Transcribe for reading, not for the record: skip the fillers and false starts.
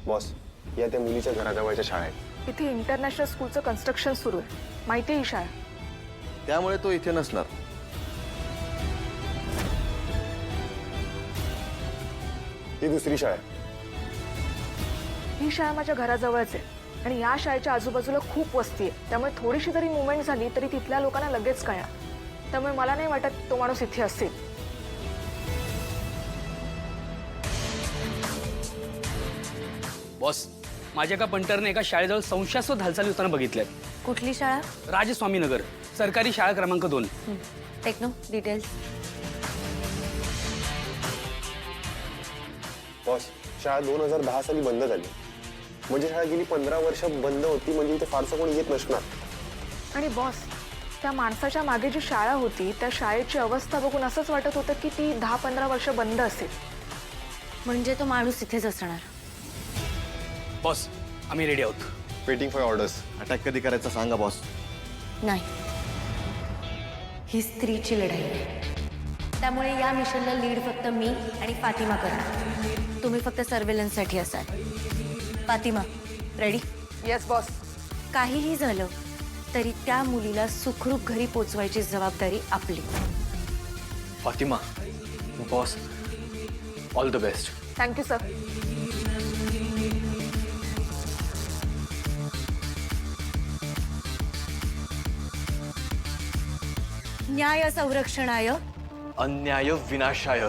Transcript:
Boss, या त्या मुलीच्या घराजवळच्या शाळा आहेत. इथे इंटरनॅशनल स्कूलचं कन्स्ट्रक्शन सुरू आहे. माहिती आहे ही शाळा? त्यामुळे तो इथे नसणार. ही दुसरी शाळा आहे. ही शाळा माझ्या घराजवळच आहे आणि या शाळेच्या आजूबाजूला खूप वस्ती आहे. त्यामुळे थोडीशी जरी मुवमेंट झाली तरी तिथल्या लोकांना लगेच कळणार. त्यामुळे मला नाही वाटत तो माणूस इथे असेल. बॉस, माझ्या एका पंटरने एका शाळेजवळ संशयास्पद हालचाली होताना बघितल्यात. कुठली शाळा? राजस्वामीनगर, सरकारी शाळा क्रमांक 2. Techno details. बॉस, शाळा 2010 साली बंद झाली. म्हणजे शाळा गेली 15 वर्ष बंद होती, म्हणजे इथे फारसं कोणी येत नसणार. आणि बॉस, त्या माणसाच्या मागे जी शाळा होती त्या शाळेची अवस्था बघून असंच वाटत होतं की ती 10-15 वर्ष बंद असेल. म्हणजे तो माणूस इथेच असणार. बॉस, आम्ही रेडी आहोत. Waiting for orders. अटॅक कधी करायचा सांगा बॉस. नाही, ही स्त्रीची लढाई आहे. त्यामुळे या मिशनला लीड फक्त मी आणि फातिमा करणार. तुम्ही फक्त सर्वेलन्ससाठी असाल. फातिमा, रेडी? Yes boss. काहीही झालं तरी त्या मुलीला सुखरूप घरी पोचवायची जबाबदारी आपली. Fatima, boss, all the best. Thank you sir. न्याय संरक्षणाय अन्याय विनाशाय.